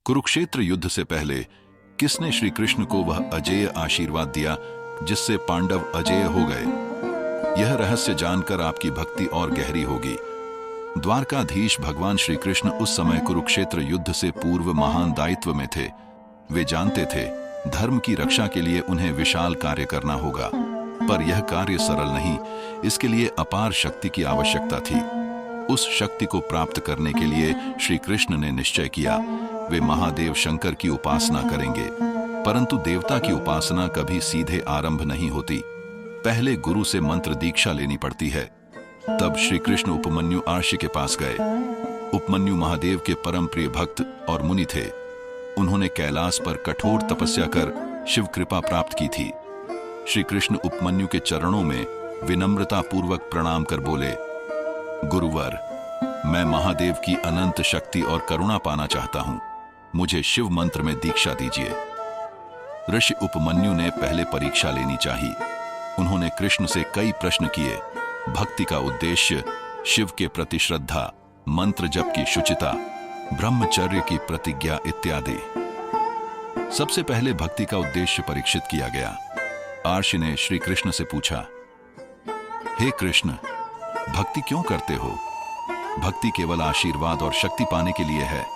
कुरुक्षेत्र युद्ध से पहले किसने श्री कृष्ण को वह अजेय आशीर्वाद दिया जिससे पांडव अजेय हो गए? यह रहस्य जानकर आपकी भक्ति और गहरी होगी। द्वारकाधीश भगवान श्री कृष्ण उस समय कुरुक्षेत्र युद्ध से पूर्व महान दायित्व में थे। वे जानते थे धर्म की रक्षा के लिए उन्हें विशाल कार्य करना होगा, पर यह कार्य सरल नहीं, इसके लिए अपार शक्ति की आवश्यकता थी। उस शक्ति को प्राप्त करने के लिए श्री कृष्ण ने निश्चय किया वे महादेव शंकर की उपासना करेंगे। परंतु देवता की उपासना कभी सीधे आरंभ नहीं होती, पहले गुरु से मंत्र दीक्षा लेनी पड़ती है। तब श्री कृष्ण उपमन्यु आर्षि के पास गए। उपमन्यु महादेव के परम प्रिय भक्त और मुनि थे। उन्होंने कैलाश पर कठोर तपस्या कर शिव कृपा प्राप्त की थी। श्री कृष्ण उपमन्यु के चरणों में विनम्रता पूर्वक प्रणाम कर बोले, गुरुवर, मैं महादेव की अनंत शक्ति और करुणा पाना चाहता हूं, मुझे शिव मंत्र में दीक्षा दीजिए। ऋषि उपमन्यु ने पहले परीक्षा लेनी चाहिए। उन्होंने कृष्ण से कई प्रश्न किए। भक्ति का उद्देश्य शिव के प्रति श्रद्धा, मंत्र जप की शुचिता, ब्रह्मचर्य की प्रतिज्ञा इत्यादि। सबसे पहले भक्ति का उद्देश्य परीक्षित किया गया। आर्षि ने श्री कृष्ण से पूछा, हे कृष्ण, भक्ति क्यों करते हो? भक्ति केवल आशीर्वाद और शक्ति पाने के लिए है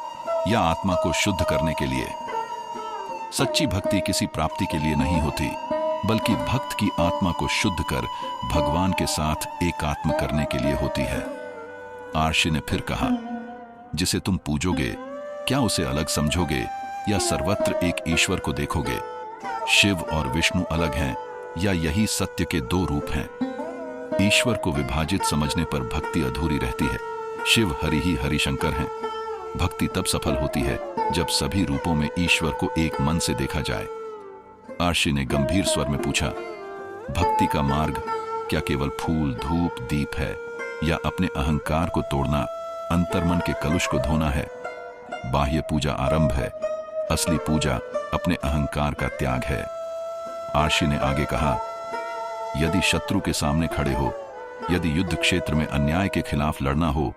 या आत्मा को शुद्ध करने के लिए? सच्ची भक्ति किसी प्राप्ति के लिए नहीं होती, बल्कि भक्त की आत्मा को शुद्ध कर भगवान के साथ एकात्म करने के लिए होती है। आर्षि ने फिर कहा, जिसे तुम पूजोगे, क्या उसे अलग समझोगे या सर्वत्र एक ईश्वर को देखोगे? शिव और विष्णु अलग हैं या यही सत्य के दो रूप हैं? ईश्वर को विभाजित समझने पर भक्ति अधूरी रहती है। शिव हरि ही हरिशंकर हैं। भक्ति तब सफल होती है जब सभी रूपों में ईश्वर को एक मन से देखा जाए। आर्षि ने गंभीर स्वर में पूछा, भक्ति का मार्ग क्या केवल फूल, धूप, दीप है या अपने अहंकार को तोड़ना, अंतर्मन के कलुष को धोना है? बाह्य पूजा आरंभ है, असली पूजा अपने अहंकार का त्याग है। आर्षि ने आगे कहा, यदि शत्रु के सामने खड़े हो, यदि युद्ध क्षेत्र में अन्याय के खिलाफ लड़ना हो,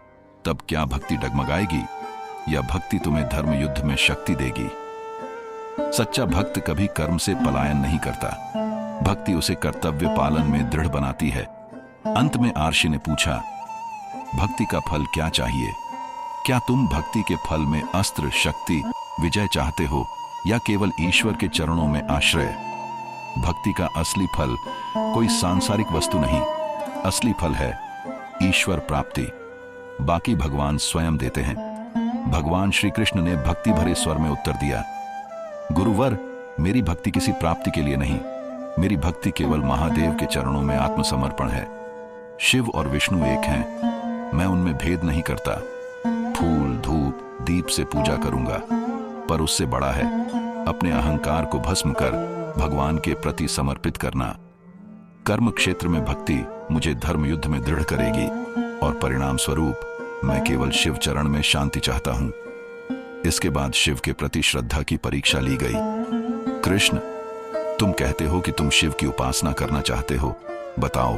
तब क्या भक्ति डगमगाएगी या भक्ति तुम्हें धर्म युद्ध में शक्ति देगी? सच्चा भक्त कभी कर्म से पलायन नहीं करता, भक्ति उसे कर्तव्य पालन में दृढ़ बनाती है। अंत में आर्षि ने पूछा, भक्ति का फल क्या चाहिए? क्या तुम भक्ति के फल में अस्त्र, शक्ति, विजय चाहते हो या केवल ईश्वर के चरणों में आश्रय? भक्ति का असली फल कोई सांसारिक वस्तु नहीं, असली फल है ईश्वर प्राप्ति। बाकी भगवान स्वयं देते हैं। भगवान श्री कृष्ण ने भक्ति भरे स्वर में उत्तर दिया, गुरुवर, मेरी भक्ति किसी प्राप्ति के लिए नहीं, मेरी भक्ति केवल महादेव के चरणों में आत्मसमर्पण है। शिव और विष्णु एक हैं, मैं उनमें भेद नहीं करता। फूल, धूप, दीप से पूजा करूंगा, पर उससे बड़ा है अपने अहंकार को भस्म कर भगवान के प्रति समर्पित करना। कर्म क्षेत्र में भक्ति मुझे धर्म युद्ध में दृढ़ करेगी और परिणाम स्वरूप मैं केवल शिव चरण में शांति चाहता हूं। इसके बाद शिव के प्रति श्रद्धा की परीक्षा ली गई। कृष्ण, तुम कहते हो कि तुम शिव की उपासना करना चाहते हो, बताओ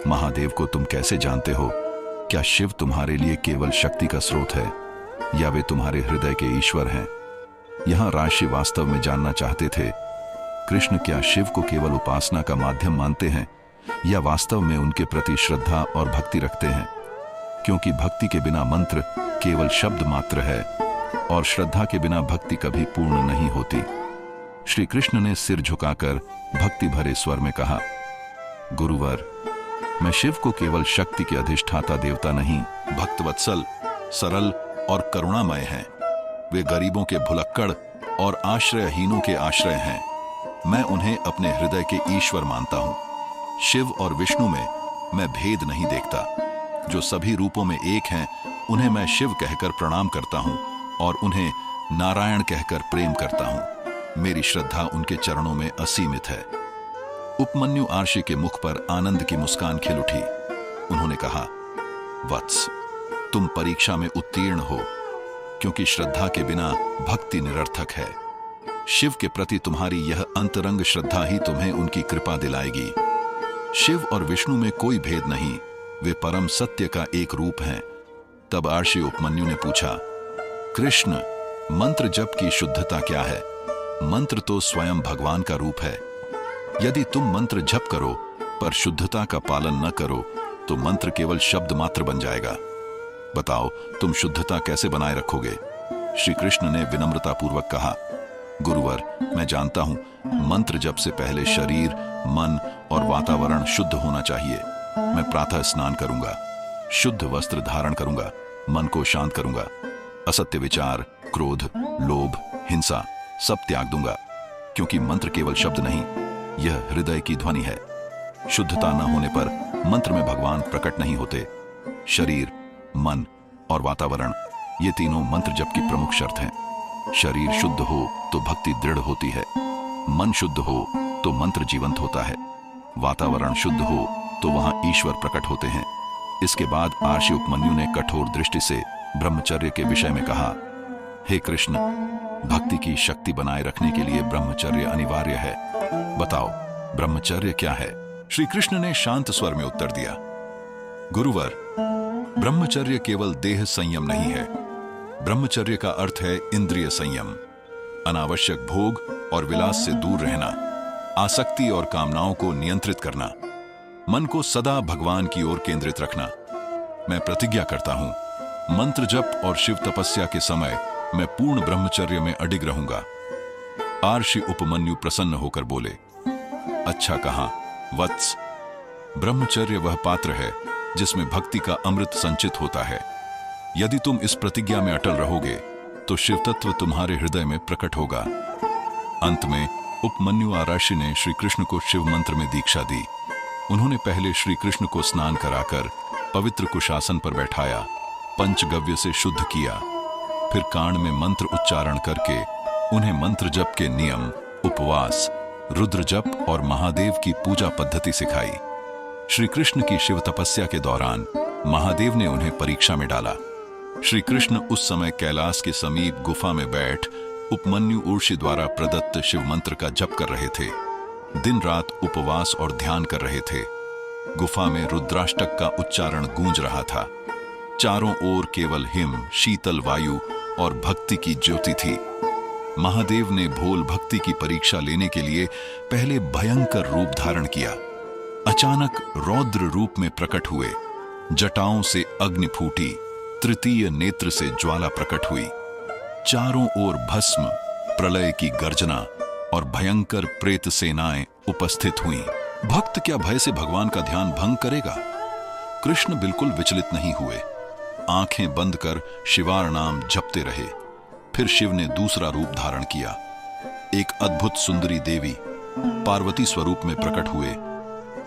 महादेव को तुम कैसे जानते हो? क्या शिव तुम्हारे लिए केवल शक्ति का स्रोत है या वे तुम्हारे हृदय के ईश्वर हैं? यहां राशि वास्तव में जानना चाहते थे, कृष्ण क्या शिव को केवल उपासना का माध्यम मानते हैं या वास्तव में उनके प्रति श्रद्धा और भक्ति रखते हैं? क्योंकि भक्ति के बिना मंत्र केवल शब्द मात्र है और श्रद्धा के बिना भक्ति कभी पूर्ण नहीं होती। श्री कृष्ण ने सिर झुकाकर भक्ति भरे स्वर में कहा, गुरुवर, मैं शिव को केवल शक्ति के अधिष्ठाता देवता नहीं, भक्तवत्सल, सरल और करुणामय हैं। वे गरीबों के भुलक्कड़ और आश्रयहीनों के आश्रय हैं। मैं उन्हें अपने हृदय के ईश्वर मानता हूं। शिव और विष्णु में मैं भेद नहीं देखता। जो सभी रूपों में एक हैं, उन्हें मैं शिव कहकर प्रणाम करता हूं और उन्हें नारायण कहकर प्रेम करता हूं। मेरी श्रद्धा उनके चरणों में असीमित है। उपमन्यु आर्षि के मुख पर आनंद की मुस्कान खिल उठी। उन्होंने कहा, वत्स, तुम परीक्षा में उत्तीर्ण हो, क्योंकि श्रद्धा के बिना भक्ति निरर्थक है। शिव के प्रति तुम्हारी यह अंतरंग श्रद्धा ही तुम्हें उनकी कृपा दिलाएगी। शिव और विष्णु में कोई भेद नहीं, वे परम सत्य का एक रूप हैं। तब आर्षि उपमन्यु ने पूछा, कृष्ण, मंत्र जप की शुद्धता क्या है? मंत्र तो स्वयं भगवान का रूप है। यदि तुम मंत्र जप करो पर शुद्धता का पालन न करो तो मंत्र केवल शब्द मात्र बन जाएगा। बताओ तुम शुद्धता कैसे बनाए रखोगे? श्री कृष्ण ने विनम्रता पूर्वक कहा, गुरुवर, मैं जानता हूं मंत्र जप से पहले शरीर, मन और वातावरण शुद्ध होना चाहिए। मैं प्रातः स्नान करूंगा, शुद्ध वस्त्र धारण करूंगा, मन को शांत करूंगा, असत्य विचार, क्रोध, लोभ, हिंसा सब त्याग दूंगा, क्योंकि मंत्र केवल शब्द नहीं, यह हृदय की ध्वनि है। शुद्धता न होने पर मंत्र में भगवान प्रकट नहीं होते। शरीर, मन और वातावरण, ये तीनों मंत्र जप की प्रमुख शर्त हैं। शरीर शुद्ध हो तो भक्ति दृढ़ होती है, मन शुद्ध हो तो मंत्र जीवंत होता है, वातावरण शुद्ध हो तो वहां ईश्वर प्रकट होते हैं। इसके बाद आर्षि उपमन्यु ने कठोर दृष्टि से ब्रह्मचर्य के विषय में कहा, हे कृष्ण, भक्ति की शक्ति बनाए रखने के लिए ब्रह्मचर्य अनिवार्य है। बताओ ब्रह्मचर्य क्या है? श्री कृष्ण ने शांत स्वर में उत्तर दिया, गुरुवर, ब्रह्मचर्य केवल देह संयम नहीं है। ब्रह्मचर्य का अर्थ है इंद्रिय संयम, अनावश्यक भोग और विलास से दूर रहना, आसक्ति और कामनाओं को नियंत्रित करना, मन को सदा भगवान की ओर केंद्रित रखना। मैं प्रतिज्ञा करता हूं, मंत्र जप और शिव तपस्या के समय मैं पूर्ण ब्रह्मचर्य में अडिग रहूंगा। आर्षि उपमन्यु प्रसन्न होकर बोले, अच्छा कहा वत्स, ब्रह्मचर्य वह पात्र है जिसमें भक्ति का अमृत संचित होता है। यदि तुम इस प्रतिज्ञा में अटल रहोगे तो शिव तत्व तुम्हारे हृदय में प्रकट होगा। अंत में उपमन्यु आराषि ने श्री कृष्ण को शिव मंत्र में दीक्षा दी। उन्होंने पहले श्री कृष्ण को स्नान कराकर पवित्र कुशासन पर बैठाया, पंचगव्य से शुद्ध किया, फिर कान में मंत्र उच्चारण करके उन्हें मंत्र जप के नियम, उपवास, रुद्र जप और महादेव की पूजा पद्धति सिखाई। श्री कृष्ण की शिव तपस्या के दौरान महादेव ने उन्हें परीक्षा में डाला। श्री कृष्ण उस समय कैलाश के समीप गुफा में बैठ उपमन्यु ऊर्षि द्वारा प्रदत्त शिव मंत्र का जप कर रहे थे। दिन रात उपवास और ध्यान कर रहे थे। गुफा में रुद्राष्टक का उच्चारण गूंज रहा था। चारों ओर केवल हिम, शीतल वायु और भक्ति की ज्योति थी। महादेव ने भोल भक्ति की परीक्षा लेने के लिए पहले भयंकर रूप धारण किया। अचानक रौद्र रूप में प्रकट हुए। जटाओं से अग्नि फूटी, तृतीय नेत्र से ज्वाला प्रकट हुई। चारों ओर भस्म, प्रलय की गर्जना और भयंकर प्रेत सेनाएं उपस्थित हुईं। भक्त क्या भय से भगवान का ध्यान भंग करेगा? कृष्ण बिल्कुल विचलित नहीं हुए। आंखें बंद कर शिवार नाम जपते रहे। फिर शिव ने दूसरा रूप धारण किया। एक अद्भुत सुंदरी देवी पार्वती स्वरूप में प्रकट हुए।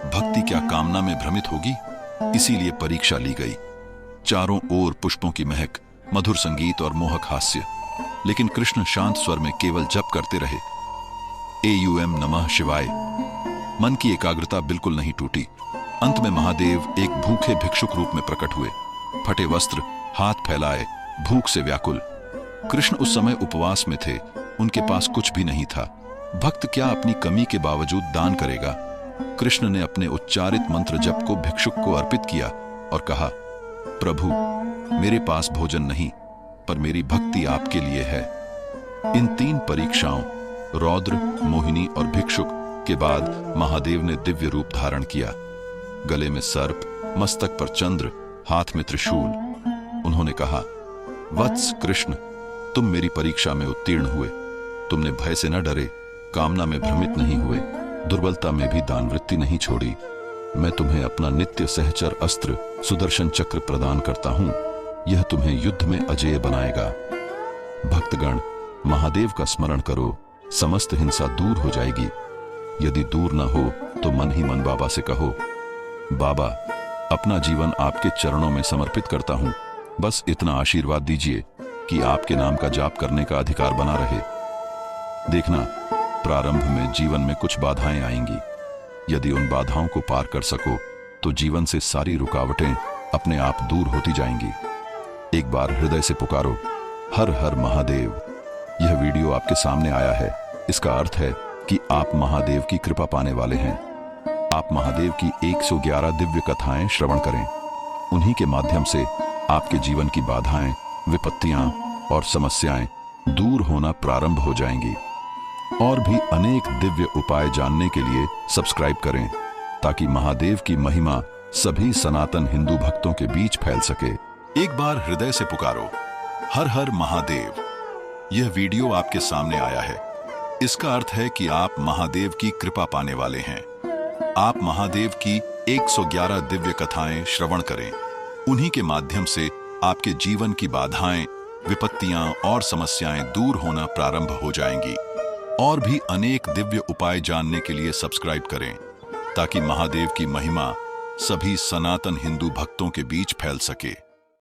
भक्ति क्या कामना में भ्रमित होगी? इसीलिए परीक्षा ली गई। चारों ओर पुष्पों की महक, मधुर संगीत और मोहक हास्य, लेकिन कृष्ण शांत स्वर में केवल जप करते रहे। एयूएम नमः शिवाय। मन की एकाग्रता बिल्कुल नहीं टूटी। अंत में महादेव एक भूखे भिक्षुक रूप में प्रकट हुए, फटे वस्त्र, हाथ फैलाए, भूख से व्याकुल। कृष्ण उस समय उपवास में थे, उनके पास कुछ भी नहीं था। भक्त क्या अपनी कमी के बावजूद दान करेगा? कृष्ण ने अपने उच्चारित मंत्र जप को भिक्षुक को अर्पित किया और कहा, प्रभु, मेरे पास भोजन नहीं, पर मेरी भक्ति आपके लिए है। इन तीन परीक्षाओं, रौद्र, मोहिनी और भिक्षुक के बाद महादेव ने दिव्य रूप धारण किया। गले में सर्प, मस्तक पर चंद्र, हाथ में त्रिशूल। उन्होंने कहा, वत्स कृष्ण, तुम मेरी परीक्षा में उत्तीर्ण हुए। तुमने भय से न डरे, कामना में भ्रमित नहीं हुए, दुर्बलता में भी दान वृत्ति नहीं छोड़ी। मैं तुम्हें अपना नित्य सहचर अस्त्र सुदर्शन चक्र प्रदान करता हूं। यह तुम्हें युद्ध में अजेय बनाएगा। भक्तगण, महादेव का स्मरण करो, समस्त हिंसा दूर हो जाएगी। यदि दूर न हो तो मन ही मन बाबा से कहो, बाबा, अपना जीवन आपके चरणों में समर्पित करता हूं। बस इतना आशीर्वाद दीजिए कि आपके नाम का जाप करने का अधिकार बना रहे। देखना, प्रारंभ में जीवन में कुछ बाधाएं आएंगी। यदि उन बाधाओं को पार कर सको तो जीवन से सारी रुकावटें अपने आप दूर होती जाएंगी। एक बार हृदय से पुकारो, हर हर महादेव। यह वीडियो आपके सामने आया है, इसका अर्थ है कि आप महादेव की कृपा पाने वाले हैं। आप महादेव की 111 दिव्य कथाएं श्रवण करें। उन्हीं के माध्यम से आपके जीवन की बाधाएं, विपत्तियां और समस्याएं दूर होना प्रारंभ हो जाएंगी। और भी अनेक दिव्य उपाय जानने के लिए सब्सक्राइब करें, ताकि महादेव की महिमा सभी सनातन हिंदू भक्तों के बीच फैल सके। एक बार हृदय से पुकारो, हर हर महादेव। यह वीडियो आपके सामने आया है, इसका अर्थ है कि आप महादेव की कृपा पाने वाले हैं। आप महादेव की 111 दिव्य कथाएं श्रवण करें। उन्हीं के माध्यम से आपके जीवन की बाधाएं, विपत्तियां और समस्याएं दूर होना प्रारंभ हो जाएंगी। और भी अनेक दिव्य उपाय जानने के लिए सब्सक्राइब करें, ताकि महादेव की महिमा सभी सनातन हिंदू भक्तों के बीच फैल सके।